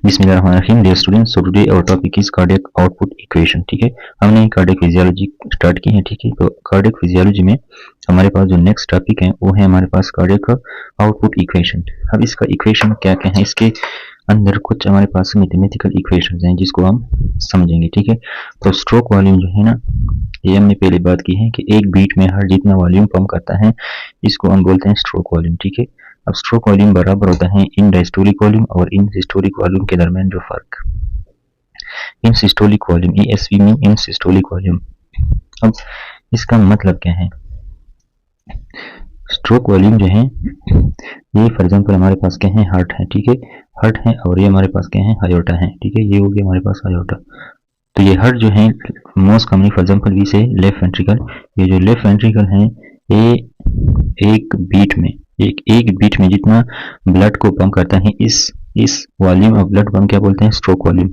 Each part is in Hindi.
बिस्मिल्लाहिर्रहमानिर्रहीम। Dear students, so today our topic is cardiac output equation. ठीक है, हमने कार्डियक फिजियोलॉजी स्टार्ट की है। ठीक है, तो कार्डियक फिजियोलॉजी में हमारे पास जो नेक्स्ट टॉपिक है वो है हमारे पास कार्डियक आउटपुट इक्वेशन। अब इसका इक्वेशन क्या क्या है, इसके अंदर कुछ हमारे पास मैथमेटिकल इक्वेशंस हैं जिसको हम समझेंगे। ठीक है, तो स्ट्रोक वॉल्यूम जो है ना, ये हमने पहले बात की है कि एक बीट में हर जितना वॉल्यूम पंप करता है इसको हम बोलते हैं स्ट्रोक वॉल्यूम। ठीक है, अब स्ट्रोक वॉल्यूम बराबर होता है इन डायस्टोलिक वॉल्यूम और इन सिस्टोलिक वॉल्यूम के दरमियान जो फर्क। इन सिस्टोलिक वॉल्यूम ESV में इन सिस्टोलिक वॉल्यूम। अब इसका मतलब क्या है, स्ट्रोक वॉल्यूम जो है ये फॉर एग्जांपल हमारे पास क्या है, हार्ट है। ठीक है, हार्ट है और ये हमारे पास क्या है, हायोटा है। ठीक है, ये हो गया हमारे पास हायोटा। तो ये हार्ट जो है most commonly for example we say left ventricle, ये जो लेफ्ट वेंट्रिकल है ये एक बीट में जितना ब्लड को पंप करता है इस वॉल्यूम ऑफ ब्लड पंप क्या बोलते हैं, स्ट्रोक वॉल्यूम।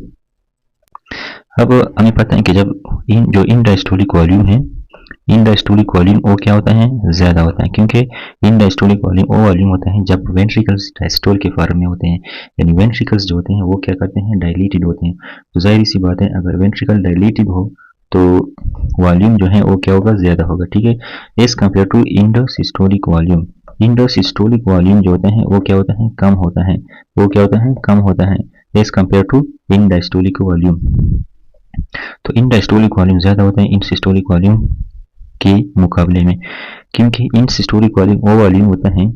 अब हमें पता है कि जब इन डायस्टोलिक वॉल्यूम है, इन डायस्टोलिक वॉल्यूम वो क्या होता है, ज्यादा होता है, क्योंकि इन डायस्टोलिक वॉल्यूम वो वॉल्यूम होता है जब वेंट्रिकल्स डायस्टोल के फॉर्म में होते हैं, यानी वेंट्रिकल्स जो होते हैं वो क्या करते हैं, डायलेटेड होते हैं। तो जाहिर सी बात है अगर वेंट्रिकल डायलेटेड हो तो वॉल्यूम जो है वो क्या होगा, ज्यादा होगा। ठीक है, as compare to end systolic volume. End systolic volume जो होता है वो क्या होता है, कम होता है, वो क्या होता है, कम होता है as compare to end diastolic volume. तो इन डायस्टोलिक वॉल्यूम ज्यादा होता है इन सिस्टोलिक वॉल्यूम के मुकाबले में, क्योंकि इन सिस्टोलिक वॉल्यूम वो वॉल्यूम होता है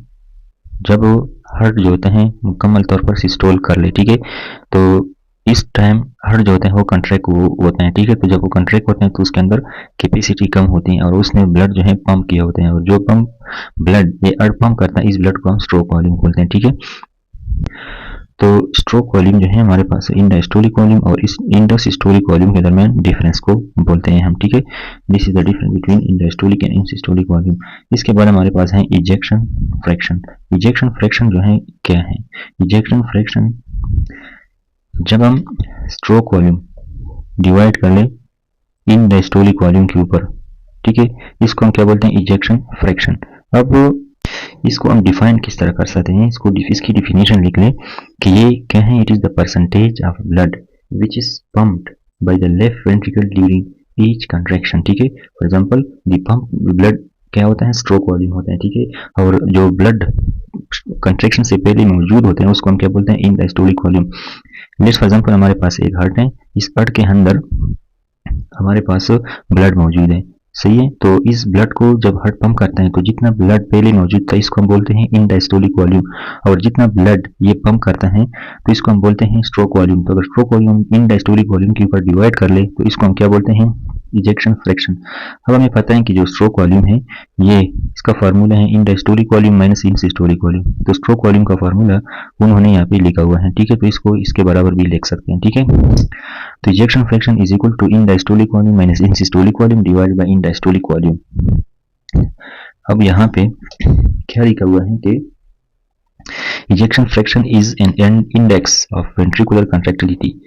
जब हार्ट जो होता है मुकम्मल तौर पर सिस्टोल कर ले। ठीक है, तो इस टाइम हार्ट जो होता है वो कंट्रैक्ट होता है। ठीक है, तो जब वो कंट्रैक्ट होते हैं तो उसके अंदर कैपेसिटी कम होती है और उसने ब्लड जो है पंप किया होते हैं, और जो पंप ब्लड ये हार्ट पंप करता है इस ब्लड को हम स्ट्रोक वॉल्यूम बोलते हैं। ठीक है, तो स्ट्रोक वॉल्यूम जो है हमारे पास इन डायस्टोलिक वॉल्यूम और इस इंडोसिस्टोलिक वॉल्यूम के दरमियान डिफरेंस को बोलते हैं हम। ठीक है, this is the difference between in diastolic and in systolic volume. इसके बाद हमारे पास है इजेक्शन फ्रैक्शन। इजेक्शन फ्रैक्शन जो है क्या है, इजेक्शन फ्रैक्शन जब हम स्ट्रोक वॉल्यूम डिवाइड कर ले इन डायस्टोलिक वॉल्यूम के ऊपर, ठीक है, इसको हम क्या बोलते हैं, इजेक्शन फ्रैक्शन। अब इसको हम डिफाइन किस तरह कर सकते हैं, इसकी डिफिनेशन लिख लें कि ये क्या है, it is the percentage of blood which is pumped by the left ventricle during each contraction. ठीक है, for example the pump blood क्या होता है, स्ट्रोक वॉल्यूम होता है। ठीक है, और जो ब्लड कंट्रैक्शन से पहले मौजूद होते हैं उसको हम क्या बोलते हैं, end diastolic volume. Let's for example हमारे पास एक हार्ट है, इस हार्ट के अंदर हमारे पास ब्लड मौजूद है, सही है। तो इस ब्लड को जब हार्ट पंप करता है तो जितना ब्लड पहले मौजूद था इसको हम बोलते हैं इन डायस्टोलिक वॉल्यूम, और जितना ब्लड ये पंप करता है तो इसको हम बोलते हैं स्ट्रोक वॉल्यूम। तो अगर स्ट्रोक वॉल्यूम इन डायस्टोलिक वॉल्यूम के ऊपर डिवाइड कर ले तो इसको हम क्या बोलते हैं, इजेक्शन फ्रैक्शन। अब हमें पता है कि जो स्ट्रोक वॉल्यूम है ये इसका फार्मूला है इन diastolic volume minus end systolic volume. तो स्ट्रोक वॉल्यूम का फार्मूला उन्होंने यहाँ पे लिखा हुआ है। ठीक है, तो इसको इसके बराबर भी लिख सकते हैं। ठीक है, तो ejection fraction is equal to end diastolic volume minus end systolic volume divided by end diastolic volume. अब यहाँ पे क्या लिखा हुआ है कि ejection fraction is an index of ventricular contractility.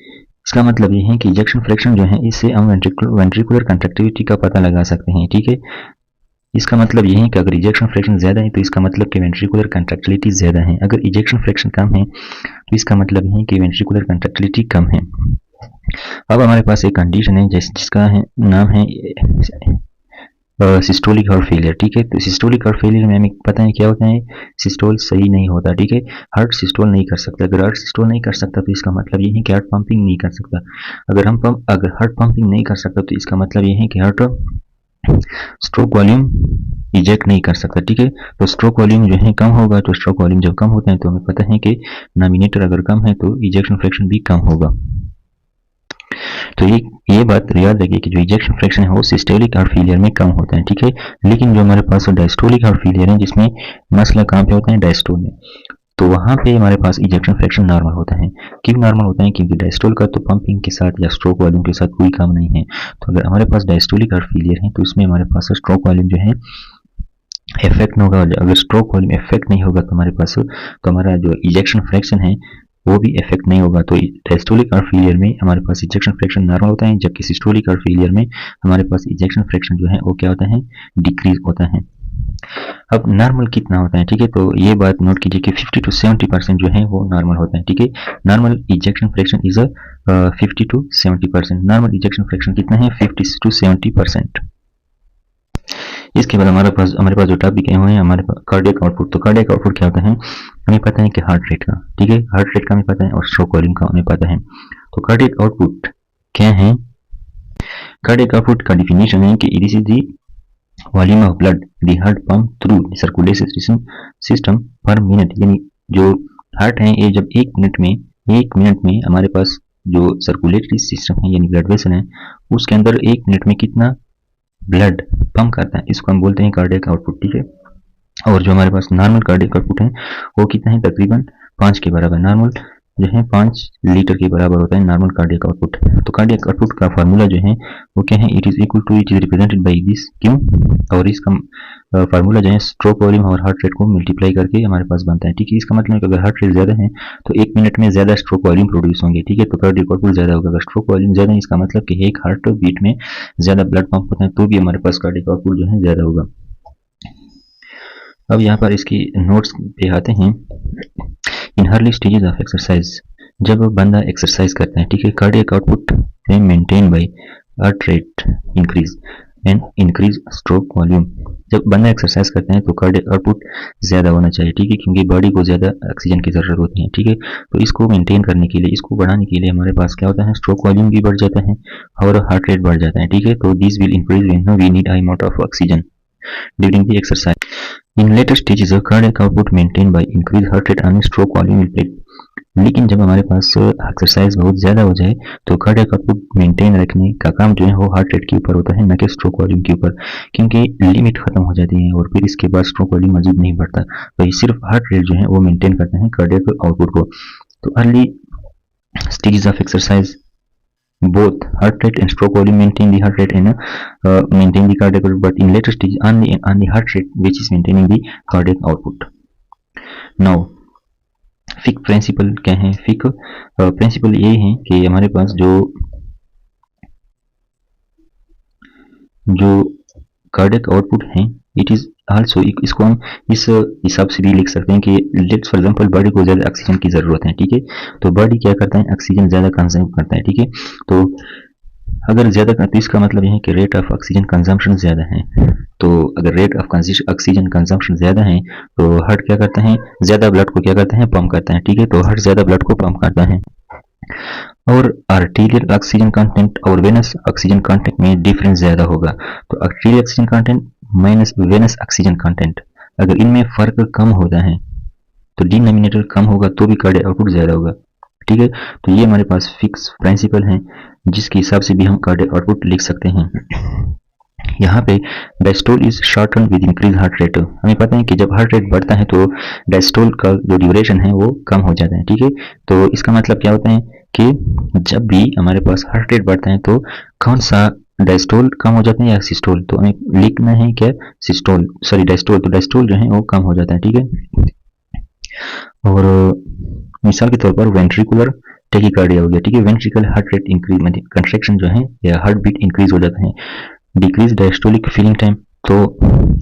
इसका मतलब ये है कि इजेक्शन फ्रैक्शन जो है इससे हम वेंट्रिकुलर कंट्रैक्टिलिटी का पता लगा सकते हैं। ठीक है, इसका मतलब ये है कि अगर इजेक्शन फ्रैक्शन ज्यादा है तो इसका मतलब कि वेंट्रिकुलर कंट्रैक्टिलिटी ज्यादा है, अगर इजेक्शन फ्रैक्शन कम है तो इसका मतलब ये है कि वेंट्रिकुलर कंट्रैक्टिलिटी कम है। अब हमारे पास एक कंडीशन है जिसका नाम है सिस्टोलिक हार्ट फेलियर। ठीक है, तो सिस्टोलिक हार्ट फेलियर में हमें पता है क्या होता है, सिस्टोल सही नहीं होता। ठीक है, हार्ट सिस्टोल नहीं कर सकता। अगर हार्ट सिस्टोल नहीं कर सकता तो इसका मतलब ये है कि हार्ट पंपिंग नहीं कर सकता। अगर हार्ट पंपिंग नहीं कर सकता तो इसका मतलब ये है कि हार्ट स्ट्रोक वॉल्यूम इजेक्ट नहीं कर सकता। ठीक है, तो स्ट्रोक वॉल्यूम जो है कम होगा, तो स्ट्रोक वॉल्यूम जब कम होता है तो हमें पता है कि नॉमिनेटर अगर कम है तो इजेक्शन फ्रैक्शन भी कम होगा। तो ये बात याद रखिए कि जो इजेक्शन फ्रैक्शन है वो सिस्टोलिक हार्ट फेलियर में कम होता है। ठीक है, लेकिन जो हमारे पास डायस्टोलिक हार्ट फेलियर है जिसमें मसला कहाँ पे होता है, डायस्टोल में, तो वहां पे हमारे पास इजेक्शन फ्रैक्शन नॉर्मल होता है। क्यों नॉर्मल होता है, क्योंकि डायस्टोल का तो पंपिंग के साथ या स्ट्रोक वॉल्यूम के साथ कोई काम नहीं है। तो अगर हमारे पास डायस्टोलिक हार्ट फेलियर है तो इसमें हमारे पास स्ट्रोक वॉल्यूम जो है इफेक्ट नहीं होगा। अगर स्ट्रोक वॉल्यूम इफेक्ट नहीं होगा तो हमारे पास तो हमारा जो इजेक्शन फ्रैक्शन है वो भी इफेक्ट नहीं होगा। तो डायस्टोलिक हार्ट फेलियर में हमारे पास इजेक्शन फ्रैक्शन नॉर्मल होता है, जबकि सिस्टोलिक हार्ट फेलियर में हमारे पास इजेक्शन फ्रैक्शन जो है वो क्या होता है, डिक्रीज होता है। अब नॉर्मल कितना होता है, ठीक है, तो ये बात नोट कीजिए कि 50 to 70% जो है वो नॉर्मल होता है, ठीक है। Normal ejection fraction is 50 to 70%। Normal ejection fraction कितना है, 50 to 70%। इसके बाद हमारे पास जो टॉपिक हुए हैं हमारे पास कार्डियक आउटपुट। तो कार्डियक आउटपुट क्या होता है, हमें पता है कि हार्ट रेट का, ठीक है, हार्ट रेट का हमें पता है और स्ट्रोक वॉल्यूम का हमें पता है। तो कार्डियक आउटपुट क्या है, कार्डियक आउटपुट का डिफिनेशन है कि it is the volume of blood the heart pump through circulation system पर मिनट। यानी जो हार्ट है ये जब एक मिनट में हमारे पास जो सर्कुलेटरी सिस्टम है यानी ब्लड वेसल है उसके अंदर एक मिनट में कितना ब्लड पंप करता है, इसको हम बोलते हैं कार्डियक आउटपुट, ठीक है। और जो हमारे पास नॉर्मल कार्डियक आउटपुट है वो कितना है, तकरीबन 5 के बराबर। नॉर्मल जो है 5 लीटर के बराबर होता है नॉर्मल कार्डियक आउटपुट। तो कार्डियक आउटपुट का फार्मूला जो है वो क्या है, it is represented by this Q, और इसका फार्मूला जो है स्ट्रोक वॉल्यूम और हार्ट रेट को मल्टीप्लाई करके हमारे पास बनता है, ठीक है। इसका मतलब है कि अगर हार्ट रेट ज्यादा है तो एक मिनट में ज्यादा स्ट्रोक वॉल्यूम प्रोड्यूस होंगे, ठीक है, तो कार्डियक आउटपुट ज्यादा होगा। अगर स्ट्रोक वॉल्यूम ज्यादा है इसका मतलब कि एक हार्ट बीट में ज्यादा ब्लड पंप होता है तो भी हमारे पास कार्डियक आउटपुट जो है ज्यादा होगा। अब यहाँ पर इसकी नोट्स पे आते हैं। In early stages of exercise, जब बंदा एक्सरसाइज करता है, ठीक है, कार्डियक आउटपुट है maintain by heart rate increase and increase stroke volume. जब बंदा एक्सरसाइज करता है तो कार्डियक आउटपुट ज्यादा होना चाहिए, ठीक है, क्योंकि बॉडी को ज्यादा ऑक्सीजन की जरूरत होती है, ठीक है। तो इसको मेंटेन करने के लिए, इसको बढ़ाने के लिए हमारे पास क्या होता है, स्ट्रोक वॉल्यूम भी बढ़ जाता है और हार्ट रेट बढ़ जाता है, ठीक है। तो this will increase when we need high amount of oxygen during the exercise. In later stages, cardiac output maintained by increased heart rate and stroke volume will play। लेकिन जब हमारे पास एक्सरसाइज बहुत ज़्यादा हो जाए तो कार्डियक आउटपुट मेंटेन रखने का काम जो है वो हार्ट रेट के ऊपर होता है, न कि स्ट्रोक वॉल्यूम के ऊपर, क्योंकि लिमिट खत्म हो जाती है और फिर इसके बाद स्ट्रोक वॉल्यूम मौजूद नहीं बढ़ता। तो ये सिर्फ हार्ट रेट जो है वो मेंटेन करता है कार्डियक आउटपुट को। तो early stages of exercise both heart rate and stroke volume maintain the heart rate and maintain the cardiac output, but in later stage on the heart rate which is maintaining the cardiac output. Now Fick principle क्या है, फिक प्रिंसिपल ये है कि हमारे पास जो कार्डियक आउटपुट है इट इज आल्सो, इसको हम इस हिसाब से भी लिख सकते हैं कि लेट्स फॉर एग्जांपल बॉडी को ज़्यादा ऑक्सीजन की ज़रूरत है, ठीक है, तो बॉडी क्या करता है, ऑक्सीजन ज़्यादा कंज्यूम करता है, ठीक है। तो अगर ज़्यादा तो इसका मतलब यह है कि रेट ऑफ ऑक्सीजन कंजम्पशन ज़्यादा है। तो अगर रेट ऑफ ऑक्सीजन कंजम्पशन ज़्यादा है तो हार्ट क्या करता है, ज़्यादा ब्लड को क्या करता है, पंप करता है, ठीक है। तो हार्ट ज़्यादा ब्लड को पंप करता है। और आर्टीरियल ऑक्सीजन कंटेंट और वेनस ऑक्सीजन कंटेंट में डिफरेंस ज़्यादा होगा। तो arterial oxygen content minus venous oxygen content, अगर इनमें फ़र्क कम होता है तो डिनोमिनेटर कम होगा तो भी कार्डियक आउटपुट ज़्यादा होगा, ठीक है। तो ये हमारे पास फिक्स प्रिंसिपल है जिसके हिसाब से भी हम कार्डियक आउटपुट लिख सकते हैं। यहाँ पे diastole is shorten with increase heart rate. हमें पता है कि जब हार्ट रेट बढ़ता है तो डायस्टोल का जो ड्यूरेशन है वो कम हो जाता है, ठीक है। तो इसका मतलब क्या होता है कि जब भी हमारे पास हार्ट रेट बढ़ता है तो कौन सा डायस्टोल कम हो जाता है या सिस्टोल, तो हमें लिखना है क्या, सिस्टोल, सॉरी डायस्टोल। तो डायस्टोल जो है वो कम हो जाता है, ठीक है। और मिसाल के तौर पर वेंट्रिकुलर टेकिकार्डिया हो गया, ठीक है, वेंट्रिकल हार्ट रेट इंक्रीज मतलब कंट्रैक्शन जो है या हार्ट बीट इंक्रीज हो जाता है। डिक्रीज डायस्टोलिक फीलिंग टाइम, तो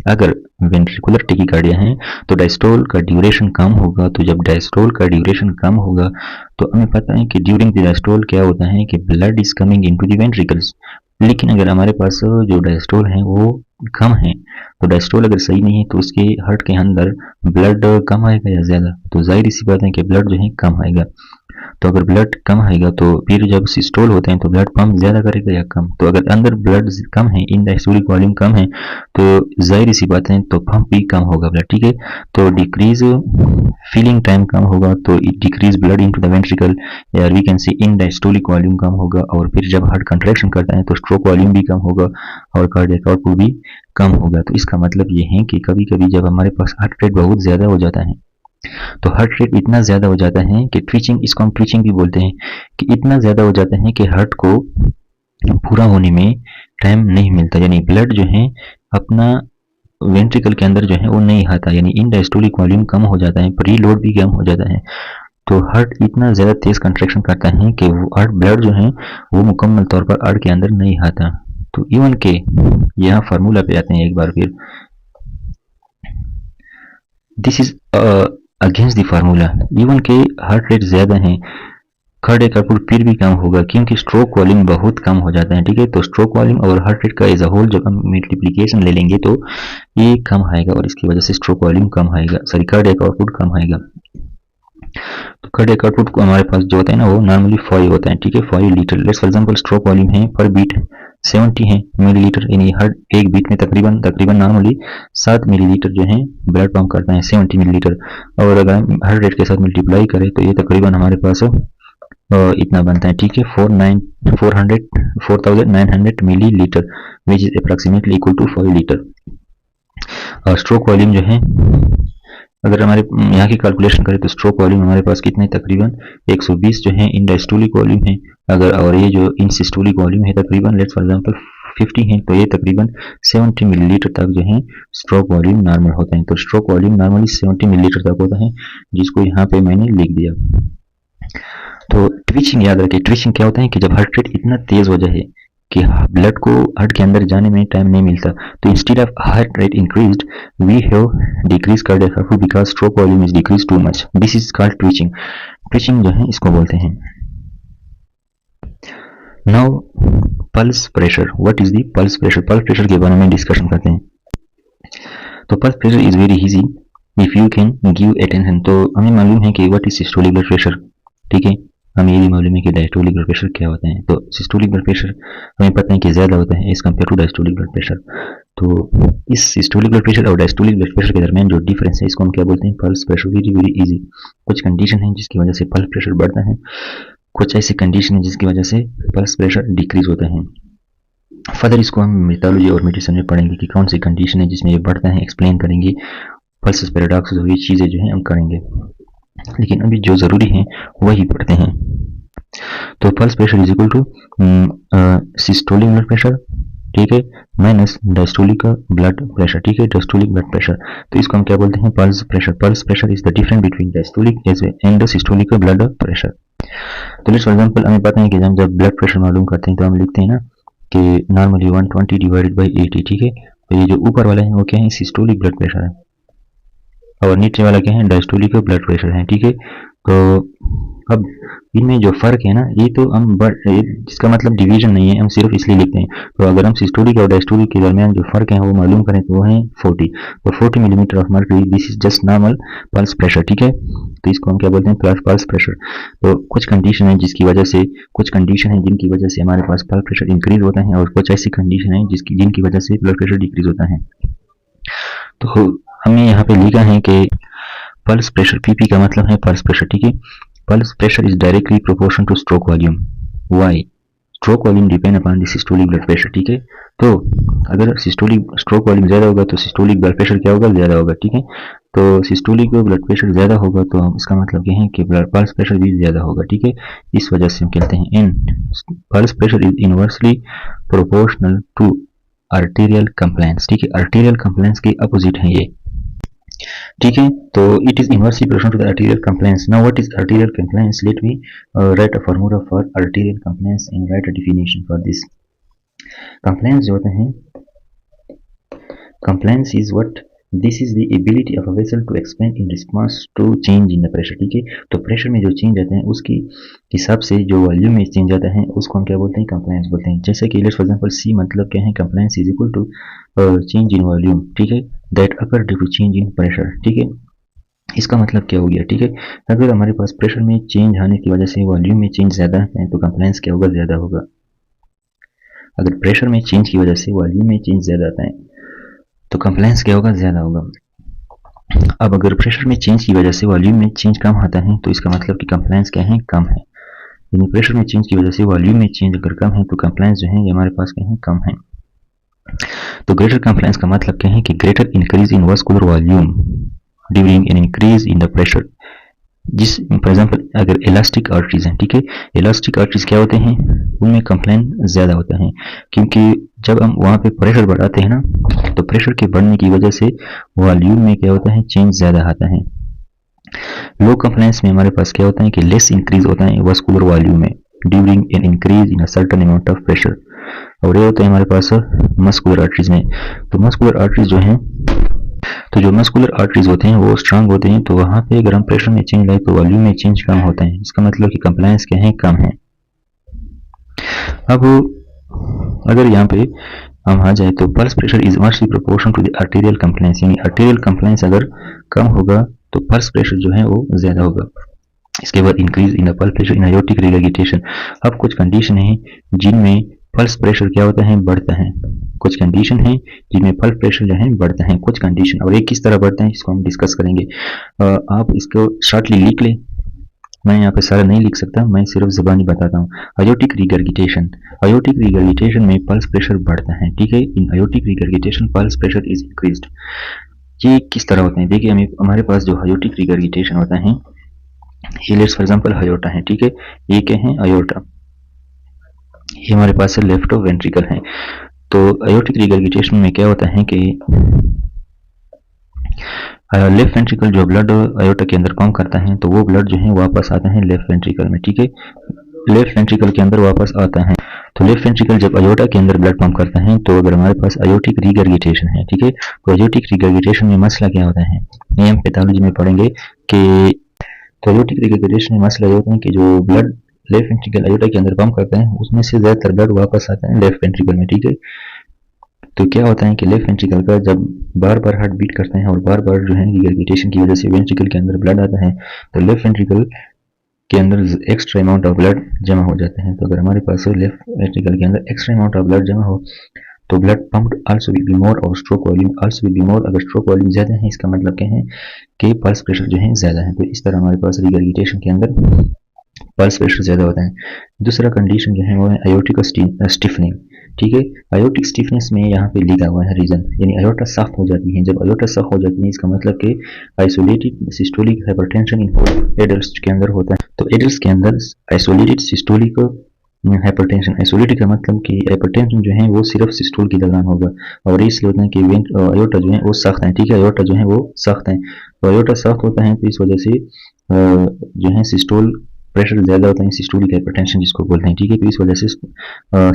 अगर वेंट्रिकुलर टेकिकार्डिया है तो डायस्टोल का ड्यूरेशन कम होगा। तो जब डायस्टोल का ड्यूरेशन कम होगा तो हमें पता है कि ड्यूरिंग द डायस्टोल क्या होता है कि blood is coming into the ventricles. लेकिन अगर हमारे पास जो डायस्टोल है वो कम है, तो डायस्टोल अगर सही नहीं है तो उसके हार्ट के अंदर ब्लड कम आएगा या ज़्यादा, तो जाहिर सी बात है कि ब्लड जो है कम आएगा। तो अगर ब्लड कम आएगा तो फिर जब सिस्टोल होते हैं तो ब्लड पंप ज़्यादा करेगा या कम। तो अगर अंदर ब्लड कम है, इन डायस्टोलिक वॉल्यूम कम है, तो जाहिर सी बात है तो पंप भी कम होगा ब्लड, ठीक है। तो डिक्रीज फीलिंग टाइम कम होगा तो decrease blood into the ventricle, या we can say end diastolic volume कम होगा। और फिर जब हार्ट कंट्रैक्शन करता है तो स्ट्रोक वॉल्यूम भी कम होगा और कार्डियक आउटपुट भी कम होगा। तो इसका मतलब ये है कि कभी कभी जब हमारे पास हार्ट रेट बहुत ज़्यादा हो जाता है तो हार्ट रेट इतना ज़्यादा हो जाता है कि ट्विचिंग, इसको हम ट्विचिंग भी बोलते हैं, कि इतना ज़्यादा हो जाता है कि हार्ट को पूरा होने में टाइम नहीं मिलता, यानी ब्लड जो है अपना वेंट्रिकल के अंदर जो है वो नहीं आता, यानी इन डायस्टोलिक वॉल्यूम कम हो जाता है, प्री लोड भी कम हो जाता है। तो हार्ट इतना ज़्यादा तेज कंट्रैक्शन करता है कि वो हार्ट ब्लड जो है वो मुकम्मल तौर पर हार्ट के अंदर नहीं आता। तो इवन के यहाँ फार्मूला पे आते हैं एक बार फिर, this is against the formula. Even के हार्ट रेट ज़्यादा है, कार्डियक आउटपुट फिर भी कम होगा क्योंकि स्ट्रोक वॉल्यूम बहुत कम हो जाता है, ठीक है। तो स्ट्रोक वॉल्यूम और हार्ट रेट का एज अ होल जब हम मल्टीप्लिकेशन ले लेंगे तो ये कम आएगा और इसकी वजह से स्ट्रोक वॉल्यूम कम आएगा, सॉरी कार्डियक आउटपुट कम आएगा। तो कार्डियक आउटपुट को हमारे पास जो होता है ना वो नॉर्मली 5 होता है, ठीक है, 5 litre. Let's for example stroke volume है पर बीट 70 है मिलीलीटर, यानी हर एक बीट में तकरीबन नॉर्मली 7 मिलीलीटर जो है ब्लड पंप करता है, 70 मिलीलीटर। और अगर हम हर रेट के साथ मल्टीप्लाई करें तो ये तकरीबन हमारे पास इतना बनता है, ठीक है, 4900 millilitre which is approximately equal to 5 litre. Stroke volume जो है अगर हमारे यहाँ की कैलकुलेशन करें तो स्ट्रोक वॉल्यूम हमारे पास कितने तकरीबन 120 जो है इन डायस्टोलिक वॉल्यूम है, अगर और ये जो इन सिस्टोलिक वॉल्यूम है तकरीबन लेट्स फॉर एग्जांपल 50 है, तो ये तकरीबन 70 मिलीलीटर तक जो है स्ट्रोक वॉल्यूम नॉर्मल होता है। तो स्ट्रोक वॉल्यूम नॉर्मली 70 मिलीलीटर तक होता है, जिसको यहाँ पे मैंने लिख दिया। तो ट्विचिंग याद रखें, ट्विचिंग क्या होता है कि जब हार्ट रेट इतना तेज हो जाए कि ब्लड को हार्ट के अंदर जाने में टाइम नहीं मिलता, तो instead of heart rate increased we have decrease cardiac output because stroke volume is decrease too much, this is called twitching. Twitching जो है इसको बोलते हैं। Now pulse pressure, what is the pulse pressure? Pulse pressure के बारे में डिस्कशन करते हैं। तो pulse pressure is very easy if you can give attention. तो हमें मालूम है कि what is systolic blood pressure, ठीक है, हमें ये भी मालूम है कि डायस्टोलिक ब्लड प्रेशर क्या होता है। तो सिस्टोलिक ब्लड प्रेशर हमें पता है कि ज़्यादा होता है as compare to diastolic blood pressure. तो इस सिस्टोलिक ब्लड प्रेशर और डायस्टोलिक ब्लड प्रेशर के दरमियान जो डिफरेंस है इसको हम क्या बोलते हैं? Pulse pressure. Very very easy. कुछ कंडीशन है जिसकी वजह से पल्स प्रेशर बढ़ता है, कुछ ऐसी कंडीशन है जिसकी वजह से पल्स प्रेशर डिक्रीज होता है। फर्दर इसको हम मेटालॉजी और मेडिसिन में पढ़ेंगे कि कौन सी कंडीशन है जिसमें ये बढ़ता है, एक्सप्लेन करेंगे, पल्स पैराडॉक्स और ये चीज़ें जो है हम करेंगे, लेकिन अभी जो ज़रूरी है वही पढ़ते हैं। तो pulse pressure is equal to systolic blood pressure, ठीक है, माइनस डायस्टोलिक ब्लड प्रेशर, ठीक है, डायस्टोलिक ब्लड प्रेशर। तो इसको हम क्या बोलते हैं? Pulse pressure. Pulse pressure is the difference between diastolic and systolic blood pressure. तो लेट्स फॉर एग्जांपल हमें पता है कि जब ब्लड प्रेशर मालूम करते हैं तो हम लिखते हैं ना कि नॉर्मली 120 डिवाइडेड बाई 80, ठीक है। तो ये जो ऊपर वाला है वो क्या है? सिस्टोलिक ब्लड प्रेशर है और नीचे वाला क्या है? डायस्टोलिक ब्लड प्रेशर है, ठीक है। तो अब इनमें जो फर्क है ना ये तो हम जिसका मतलब डिवीजन नहीं है, हम सिर्फ इसलिए लिखते हैं। तो अगर हम सिस्टोलिक और डायस्टोलिक के दरमियान जो फर्क है वो मालूम करें तो वो है 40। तो 40 millimetre of mercury, this is just normal pulse pressure, ठीक है। तो इसको हम क्या बोलते हैं? Pulse pressure. तो कुछ कंडीशन है जिनकी वजह से हमारे पास पल्स प्रेशर इंक्रीज होता है और कुछ ऐसी कंडीशन है जिनकी वजह से ब्लड प्रेशर डिक्रीज होता है। तो हमने यहाँ पे लिखा है कि पल्स प्रेशर, पीपी का मतलब है पल्स प्रेशर, ठीक है। Pulse pressure is directly proportional two stroke volume. Why? Stroke volume depend upon the systolic blood pressure, ठीक है। तो अगर स्ट्रोक वॉल्यूम ज़्यादा होगा तो सिस्टोलिक ब्लड प्रेशर क्या होगा? ज़्यादा होगा, ठीक है। तो सिस्टोलिक ब्लड प्रेशर ज़्यादा होगा तो इसका मतलब क्या है कि पल्स प्रेशर भी ज़्यादा होगा, ठीक है। इस वजह से हम कहते हैं इन pulse pressure is inversely proportional to arterial compliance, ठीक है। आर्टेरियल कंप्लायंस के अपोजिट है ये, ठीक है। तो it is inversely proportional to the arterial compliance. Now what is arterial compliance? Let me write a formula for arterial compliance and write a definition for this. Compliance जो होता है, compliance is what? This is the ability of a vessel to expand in response to change in the pressure, ठीक है। तो प्रेशर में जो चेंज आता है उसके हिसाब से जो वॉल्यूम में चेंज आता है उसको हम क्या बोलते हैं? कंप्लायंस बोलते हैं। जैसे कि लेट्स फॉर एग्जांपल सी मतलब क्या है? Compliance is equal to change in volume, ठीक है, that occur due to change in pressure, ठीक है। इसका मतलब क्या हो गया, ठीक है। अगर हमारे पास प्रेशर में चेंज आने की वजह से वॉल्यूम में चेंज ज़्यादा है तो कंप्लायंस क्या होगा? ज़्यादा होगा। अगर प्रेशर में चेंज की वजह से वॉल्यूम में चेंज ज़्यादा आता है तो कंप्लायंस क्या होगा? ज़्यादा होगा। अब अगर प्रेशर में चेंज की वजह से वॉल्यूम में चेंज कम आता है तो इसका मतलब कि कंप्लायंस क्या है? कम है। यानी प्रेशर में चेंज की वजह से वॉल्यूम में चेंज अगर कम है तो कंप्लायंस जो है ये हमारे पास क्या है? कम है। तो ग्रेटर कंप्लायंस का मतलब क्या है कि greater increase in vascular volume during an increase in the pressure. जिस फॉर एग्जांपल अगर इलास्टिक आर्टरीज हैं, ठीक है, इलास्टिक आर्टरीज क्या होते हैं? उनमें कंप्लायंस ज़्यादा होता है क्योंकि जब हम वहाँ पे प्रेशर बढ़ाते हैं ना तो प्रेशर के बढ़ने की वजह से वॉल्यूम में क्या होता है? चेंज ज़्यादा आता है। लो कंप्लायंस में हमारे पास क्या होता है कि लेस इंक्रीज होता है वास्कुलर वॉल्यूम में during an increase in a certain amount of pressure, और ये होता है हमारे पास मस्कुलर आर्टरीज में। तो मस्कुलर आर्टरीज जो हैं तो जो मस्कुलर आर्टरीज होते हैं वो स्ट्रांग होते हैं, तो वहाँ पे अगर हम प्रेशर में चेंज लाए तो वॉल्यूम में चेंज कम होता है। इसका मतलब कि कंप्लायंस क्या है, कम है। अब अगर यहाँ पे हम आ जाए तो pulse pressure is inversely proportional to the arterial compliance, यानी आर्टेरियल कंप्लायंस अगर कम होगा तो पल्स प्रेशर जो है वो ज्यादा होगा। इसके बाद increase in the pulse pressure in aortic regurgitation. अब कुछ कंडीशन है जिनमें पल्स प्रेशर क्या होता है, बढ़ता है। कुछ कंडीशन है जिनमें पल्स प्रेशर जो है बढ़ता है, कुछ कंडीशन, और ये किस तरह बढ़ता है इसको हम डिस्कस करेंगे। आप इसको शॉर्टली लिख लें, मैं यहाँ पे सारा नहीं लिख सकता, मैं सिर्फ ज़बानी बताता हूँ। आयोटिक रिगर्गिटेशन, आयोटिक रिगर्गिटेशन में पल्स प्रेशर बढ़ता है, ठीक है। In aortic regurgitation pulse pressure is increased. ये किस तरह होते हैं, देखिए हमारे पास जो आयोटिक रिगर्गिटेशन होता है, लेट्स फॉर एग्जांपल अयोर्टा है, ठीक है। ये क्या है, अयोर्टा, ये हमारे पास है लेफ्ट वेंट्रिकल है। तो आयोटिक रिगर्गिटेशन में क्या होता है कि लेफ्ट वेंट्रिकल जो ब्लड अयोर्टा के अंदर पंप करता है, तो वो ब्लड जो है वापस आता है लेफ्ट वेंट्रिकल में, ठीक है। लेफ्ट वेंट्रिकल के अंदर वापस आता है, तो लेफ्ट वेंट्रिकल जब अयोर्टा के अंदर ब्लड पंप करता है, तो अगर हमारे पास आयोटिक रिगर्गिटेशन है, ठीक है, तो आयोटिक रिगर्गिटेशन में मसला क्या होता है, ये हम पैथोलॉजी में पढ़ेंगे कि तो आयोटिक रिगर्गिटेशन में मसला ये होता है कि जो ब्लड लेफ्ट वेंट्रिकल अयोर्टा के अंदर पंप करता है, उसमें से ज्यादातर ब्लड वापस आता है लेफ्ट वेंट्रिकल में, ठीक है। तो क्या होता है कि लेफ्ट वेंट्रिकल का जब बार बार हार्ट बीट करते हैं और बार बार जो है रिगर्गिटेशन की वजह से वेंट्रिकल के अंदर ब्लड आता है, तो लेफ्ट वेंट्रिकल के अंदर एक्स्ट्रा अमाउंट ऑफ ब्लड जमा हो जाते हैं। तो अगर हमारे पास लेफ्ट वेंट्रिकल के अंदर एक्स्ट्रा अमाउंट ऑफ ब्लड जमा हो तो blood pumped also will be more और stroke volume also will be more. अगर स्ट्रोक वॉल्यूम ज्यादा है इसका मतलब क्या है कि पल्स प्रेशर जो है ज्यादा है। तो इस तरह हमारे पास रिगर्गिटेशन के अंदर पल्स प्रेशर ज्यादा होता है। दूसरा कंडीशन जो है वो है आयोटिक स्टिफनिंग, ठीक है। आयोटिक स्टिफनेस में यहाँ पे लिखा हुआ है रीजन, यानी अयोर्टा सॉफ्ट हो जाती है। जब अयोर्टा सॉफ्ट हो जाती है इसका मतलब कि isolated systolic hypertension in adults के अंदर होता है। तो एडल्ट्स के अंदर आइसोलेटेड सिस्टोलिक हाइपरटेंशन, आइसोलेटेड का मतलब कि हाइपरटेंशन जो है वो सिर्फ सिस्टोल के दौरान होगा, और इसलिए होता है कि अयोर्टा जो है वो सख्त है, ठीक है। अयोर्टा जो है वो सख्त है, तो अयोर्टा सख्त होता है, तो इस वजह से जो है सिस्टोल प्रेशर ज्यादा होता है, सिस्टोलिक हाइपरटेंशन जिसको बोलते हैं, ठीक है। तो इस वजह से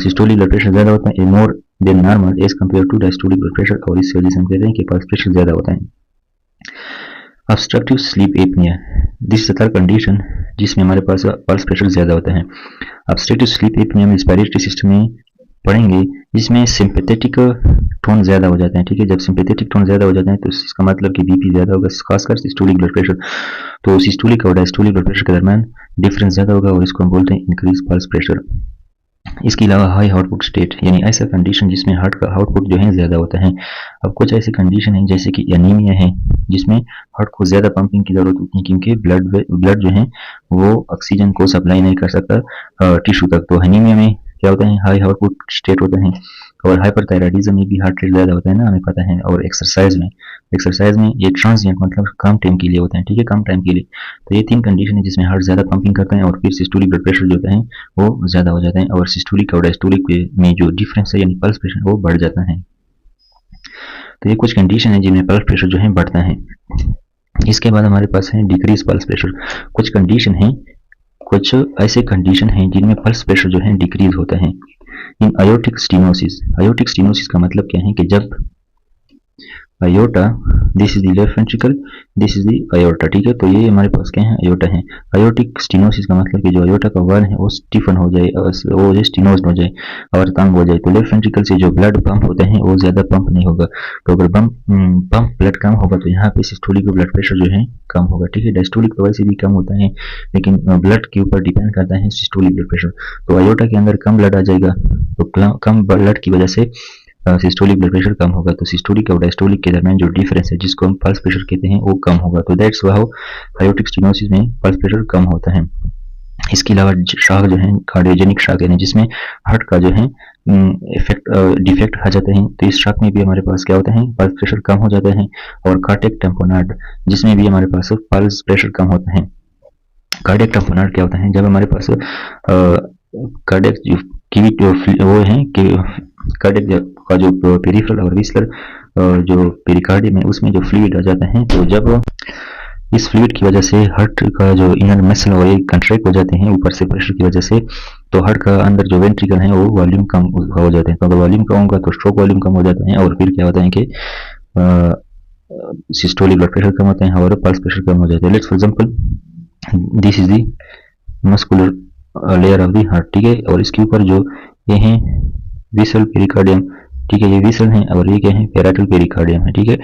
सिस्टोलिक ब्लड प्रेशर ज्यादा होता है more than normal as compare to diastolic blood pressure, और इस वजह से हम कहते हैं कि पल्स प्रेशर ज्यादा होता है। Obstructive sleep apnoea, this is third condition जिसमें हमारे पास पल्स प्रेशर ज्यादा होता है। ऑब्स्ट्रक्टिव स्लीप एपनिया में रेस्पिरेटरी सिस्टम में पढ़ेंगे, जिसमें सिंपैथेटिक टोन ज्यादा हो जाते हैं, ठीक है। जब सिंपैथेटिक टोन ज्यादा हो जाते हैं तो इसका मतलब कि बीपी ज्यादा होगा, खासकर सिस्टोलिक ब्लड प्रेशर। तो सिस्टोलिक और डायस्टोलिक ब्लड प्रेशर के दरमियान डिफरेंस ज्यादा होगा और इसको हम बोलते हैं इंक्रीज पल्स प्रेशर। इसके अलावा हाई आउटपुट स्टेट, यानी ऐसा कंडीशन जिसमें हार्ट का आउटपुट जो है ज्यादा होता है। अब कुछ ऐसी कंडीशन है जैसे कि एनीमिया है, जिसमें हार्ट को ज्यादा पंपिंग की जरूरत होती है क्योंकि ब्लड जो है वो ऑक्सीजन को सप्लाई नहीं कर सकता टिश्यू तक। तो एनीमिया में क्या होता है, हाई आउटपुट स्टेट होता है। और हाइपरथायराइडिज्म में भी हार्ट रेट ज्यादा होता है ना, हमें पता है। और एक्सरसाइज में ये ट्रांजिएंट मतलब कम टाइम के लिए होता है, ठीक है, कम टाइम के लिए। तो ये तीन कंडीशन है जिसमें हार्ट ज्यादा पंपिंग करता है और फिर सिस्टोलिक ब्लड प्रेशर जो होता है वो ज्यादा हो जाता है, और सिस्टोलिक और डायस्टोलिक में जो डिफरेंस है यानी पल्स प्रेशर वो बढ़ जाता है। तो ये कुछ कंडीशन है जिनमें पल्स प्रेशर जो है बढ़ता है। इसके बाद हमारे पास है डिक्रीज पल्स प्रेशर। कुछ कंडीशन है, कुछ ऐसे कंडीशन हैं जिनमें पल्स प्रेशर जो है डिक्रीज होता है। In aortic stenosis, aortic stenosis का मतलब क्या है कि जब aorta, this is the left ventricle, this is the aorta, ठीक है। तो ये हमारे पास क्या है, अयोर्टा है। अयोटिक स्टीनोसिस का मतलब कि जो अयोर्टा का वॉल है वो स्टिफन हो जाए, वो स्टीनोज्ड हो जाए और तंग हो जाए। तो लेफ्ट वेंट्रिकल से जो ब्लड पंप होते हैं वो ज्यादा पंप नहीं होगा। तो अगर पंप ब्लड कम होगा तो यहाँ पे सिस्टोलिक ब्लड प्रेशर जो है कम होगा, ठीक है। डायस्टोलिक तो वैसे भी कम होता है, लेकिन ब्लड के ऊपर डिपेंड करता है सिस्टोलिक ब्लड प्रेशर। तो अयोर्टा के अंदर कम ब्लड आ जाएगा, तो कम ब्लड की वजह से सिस्टोलिक ब्लड प्रेशर कम होगा। तो सिस्टोलिक और डायस्टोलिक के दरमियान जो डिफरेंस है जिसको हम पल्स प्रेशर कहते हैं वो कम होगा। तो दैट्स हाउ आयोटिक स्टीनोसिस में पल्स प्रेशर कम होता है। इसके अलावा शॉक जो है कार्डियोजेनिक शॉक है, जिसमें हार्ट का जो है डिफेक्ट आ जाते हैं। तो इस शॉक में भी हमारे पास क्या होता है, पल्स प्रेशर कम हो जाता है। और कार्डियक टैम्पोनार्ड, जिसमें भी हमारे पास पल्स प्रेशर कम होता है। कार्डियक टैम्पोनार्ड क्या होता है, जब हमारे पास कार्डियक की वो है कि कार्डियक का जो पेरिफेरल और विस्लर जो पेरिकार्डियम है उसमें जो फ्लूइड आ जाता है, तो जब इस फ्लूइड की वजह से हार्ट का जो इनर मसल और ये कंट्रैक्ट हो जाते हैं ऊपर से प्रेशर की वजह से, तो हार्ट का अंदर जो वेंट्रिकल है वो वॉल्यूम कम हो जाते हैं। तो अगर वॉल्यूम कम होगा तो स्ट्रोक वॉल्यूम कम हो जाता है, और फिर क्या होता है कि सिस्टोलिक ब्लड प्रेशर कम होता है और पल्स प्रेशर कम हो जाता है। Let's for example this is the muscular layer of the heart, ठीक है, और इसके ऊपर जो ये हैं विसल पेरिकार्डियम, ठीक है, ये विसल हैं और ये क्या है पैराइटल पेरिकार्डियम है, ठीक है।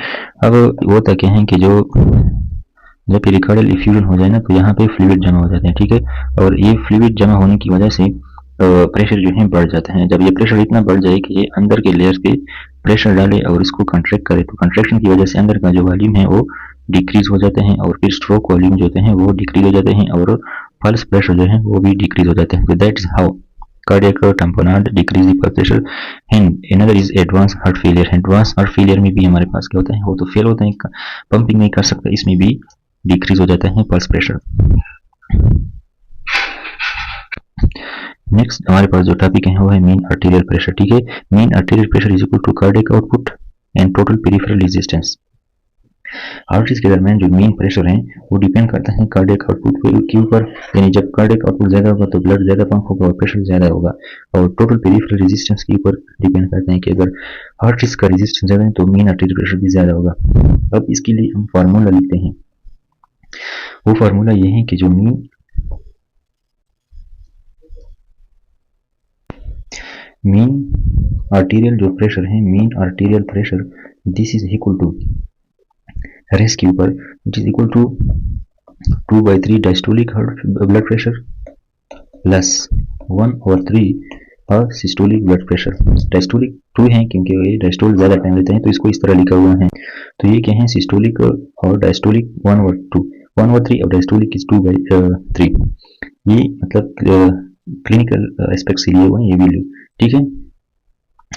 अब वो तक क्या है कि जो जब पेरिकार्डियल इफ्यूजन हो जाए ना तो यहाँ पे फ्लूइड जमा हो जाते हैं, ठीक है, और ये फ्लूइड जमा होने की वजह से प्रेशर जो है बढ़ जाता है। जब ये प्रेशर इतना बढ़ जाए कि ये अंदर के लेयर्स पे प्रेशर डाले और इसको कंट्रैक्ट करे तो कंट्रैक्शन की वजह से अंदर का जो वॉल्यूम है वो डिक्रीज हो जाते हैं और फिर स्ट्रोक वॉल्यूम जो होते हैं वो डिक्रीज हो जाते हैं और पल्स प्रेशर जो है वो भी डिक्रीज हो जाते हैं। तो that is how cardiac tamponade decrease the pulse pressure and another is advanced heart failure। advanced heart failure में भी हमारे पास क्या होता है, वो तो फेल होता है, पंपिंग नहीं कर सकता, इसमें भी डिक्रीज हो जाता है पल्स प्रेशर। नेक्स्ट हमारे पास जो टॉपिक है वो है मीन आर्टेरियल प्रेशर, ठीक है। Mean arterial pressure is equal to cardiac output and total peripheral resistance. Arteries के दरमियान जो मीन प्रेशर है वो डिपेंड करता है कार्डियक आउटपुट के ऊपर, यानी जब कार्डियक आउटपुट ज्यादा होगा तो ब्लड ज्यादा पंप होगा और प्रेशर ज्यादा होगा, और टोटल पेरिफेरल रेजिस्टेंस के ऊपर डिपेंड करता है कि अगर आर्टरीज का रेजिस्टेंस ज्यादा है तो मीन आर्टेरियल प्रेशर भी ज्यादा होगा। अब इसके लिए हम फार्मूला लिखते हैं, वो फार्मूला ये है कि जो मीन आर्टेरियल जो प्रेशर है, mean arterial pressure this is equal to रेस के ऊपर it is equal to 2/3 diastolic blood pressure plus 1/3 systolic blood pressure. Diastolic 2 है क्योंकि ये डायस्टोल ज्यादा टाइम लेते हैं तो इसको इस तरह लिखा हुआ है। तो ये क्या है सिस्टोलिक और डायस्टोलिक 1/2, 1/3 और डायस्टोलिक इज 2/3। ये मतलब क्लिनिकल एस्पेक्ट से लिए हुआ है ये वैल्यू, ठीक है।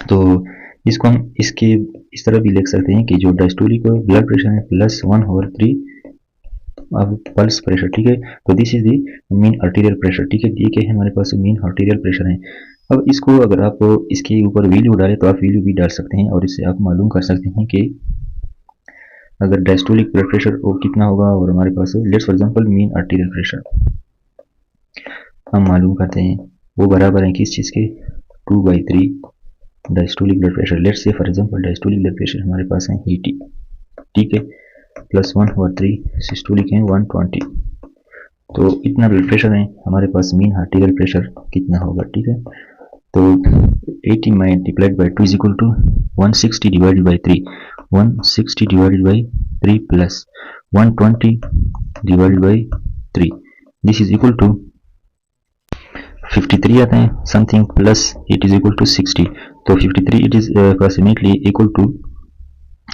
तो इसको हम इसके इस तरह भी लिख सकते हैं कि जो डायस्टोलिक ब्लड प्रेशर है प्लस 1/3 अब पल्स प्रेशर, ठीक है। तो this is the mean arterial pressure, ठीक है। ये क्या है हमारे पास मीन आर्टेरियल प्रेशर है। अब इसको अगर आप इसके ऊपर वैल्यू डालें तो आप वैल्यू भी डाल सकते हैं और इससे आप मालूम कर सकते हैं कि अगर डायस्टोलिक ब्लड प्रेशर वो कितना होगा और हमारे पास let's for example mean arterial pressure हम मालूम करते हैं वो बराबर है किस चीज़ के 2/3 diastolic blood pressure. Let's say for example diastolic blood pressure हमारे पास है 80, ठीक है, प्लस 1/3 सिस्टोलिक है 120। तो इतना ब्लड प्रेशर है हमारे पास, मीन आर्टेरियल प्रेशर कितना होगा, ठीक है। तो 80 multiplied by 2 is equal to 160 divided by 3, 160 divided by 3 plus 120 divided by 3, this is equal to 53 आता है something plus it is equal to 60। तो 53 it is approximately equal to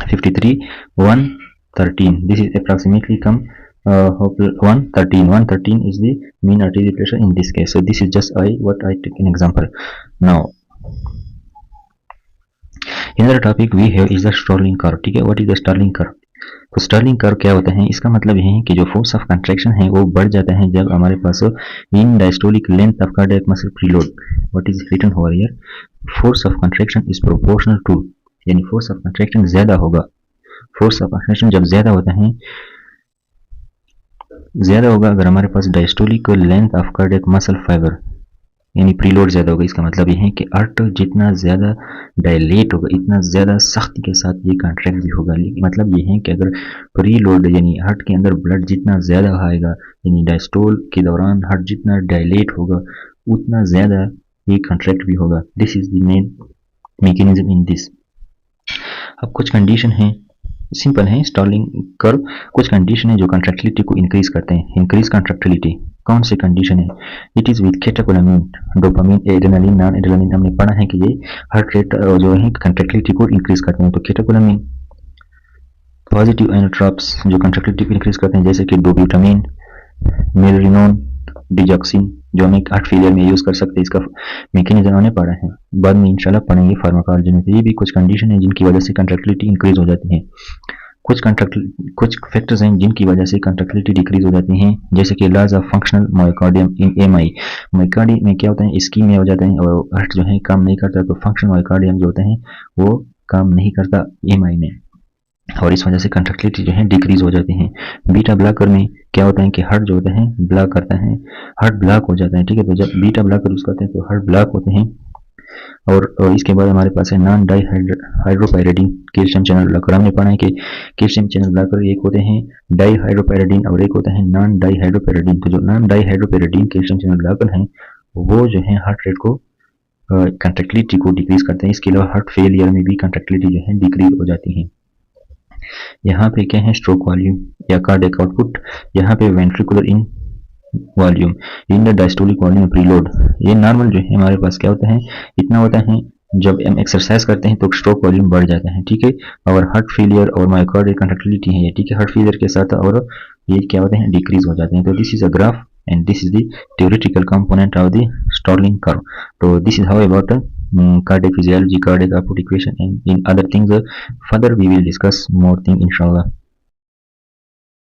53 113, this is approximately come 113 is the mean arterial pressure in this case. So this is just what I take an example. Now another topic we have is the Starling curve, ठीक है। what is the Starling curve? तो स्टर्लिंग कर्व क्या होता है, इसका मतलब यह है कि जो फोर्स ऑफ कंट्रैक्शन है वो बढ़ जाता है जब हमारे पास end diastolic length of cardiac muscle preload what is written over here force of contraction is proportional to, यानी फोर्स ऑफ कंट्रैक्शन ज्यादा होगा। फोर्स ऑफ कंट्रैक्शन जब ज्यादा होता है ज्यादा होगा अगर हमारे पास diastolic length of cardiac muscle fibre यानी प्रीलोड ज्यादा होगा। इसका मतलब यह है कि आर्ट जितना ज्यादा डायलेट होगा इतना ज्यादा सख्ती के साथ ये कॉन्ट्रैक्ट भी होगा। मतलब यह है कि अगर प्रीलोड यानी हार्ट के अंदर ब्लड जितना ज्यादा आएगा यानी डायस्टोल के दौरान हार्ट जितना डायलेट होगा उतना ज्यादा ये कॉन्ट्रैक्ट भी होगा। This is the main mechanism in this. अब कुछ कंडीशन है सिंपल है स्टर्लिंग कर्व, कुछ कंडीशन है जो कॉन्ट्रैक्टिलिटी को इंक्रीज करते हैं। इंक्रीज कॉन्ट्रैक्टिलिटी कौन से कंडीशन है, it is with catecholamine, dopamine, adrenaline, non adrenaline. हमने पढ़ा है कि ये हार्ट रेट जो है कॉन्ट्रैक्टिलिटी को इंक्रीज करते हैं। तो कैटेकोलामिन, पॉजिटिव आइनोट्रॉप्स जो कॉन्ट्रैक्टिलिटी को इंक्रीज करते हैं जैसे कि डोब्यूटामिन, मेलरिनोन, डिजॉक्सिन जो हम एक हार्ट फेलियर में यूज कर सकते हैं। इसका मैकेनिज्म हमने पढ़ा है, बाद में इंशाल्लाह पढ़ेंगे फार्माकोलॉजी में। ये भी कुछ कंडीशन है जिनकी वजह से कॉन्ट्रैक्टिलिटी इंक्रीज हो जाती है। कुछ फैक्टर्स हैं जिनकी वजह से कॉन्ट्रैक्टिलिटी डिक्रीज हो जाती हैं जैसे कि loss of functional myocardium in MI. Myocardium में क्या होता है इस्कीमिया हो जाता है और हार्ट जो है काम नहीं करता, तो फंक्शनल मायोकार्डियम जो होता है वो काम नहीं करता एमआई में और इस वजह से कॉन्ट्रैक्टिलिटी जो है डिक्रीज हो जाती है। बीटा ब्लॉकर में क्या होता है कि हार्ट जो होता है ब्लॉक करता है, हार्ट ब्लॉक हो जाता है, ठीक है। तो जब बीटा ब्लॉकर यूज करते हैं तो हार्ट ब्लॉक होते हैं और इसके बाद हमारे पास है non dihydropyridine calcium channel blocker. हमने पढ़ा है कि कैल्शियम चैनल ब्लॉकर एक होते हैं डाई हाइड्रोपायरिडीन और एक होता है नॉन डाई हाइड्रोपायरिडीन। तो जो non dihydropyridine calcium channel blocker हैं वो जो है हार्ट रेट को कंट्रैक्टिलिटी को डिक्रीज करते हैं। इसके अलावा हार्ट फेलियर में भी कंट्रैक्टिलिटी जो है डिक्रीज हो जाती है। यहाँ पे क्या है स्ट्रोक वॉल्यूम या कार्डियक आउटपुट, यहाँ पे ventricular in volume in the diastolic volume preload. ये नॉर्मल जो है हमारे पास क्या होता है, इतना होता है। जब हम एक्सरसाइज करते हैं तो स्ट्रोक वॉल्यूम बढ़ जाता है, ठीक है। और हार्ट फेलियर और मायोकार्डियल कंट्रैक्टिलिटी है ये, ठीक है, हार्ट फेलियर के साथ और ये क्या होते हैं डिक्रीज हो जाते हैं। तो this is a graph and this is the theoretical component of the Starling curve. So this is how about cardiac physiology, cardiac output equation, and in other things further we will discuss more thing inshallah.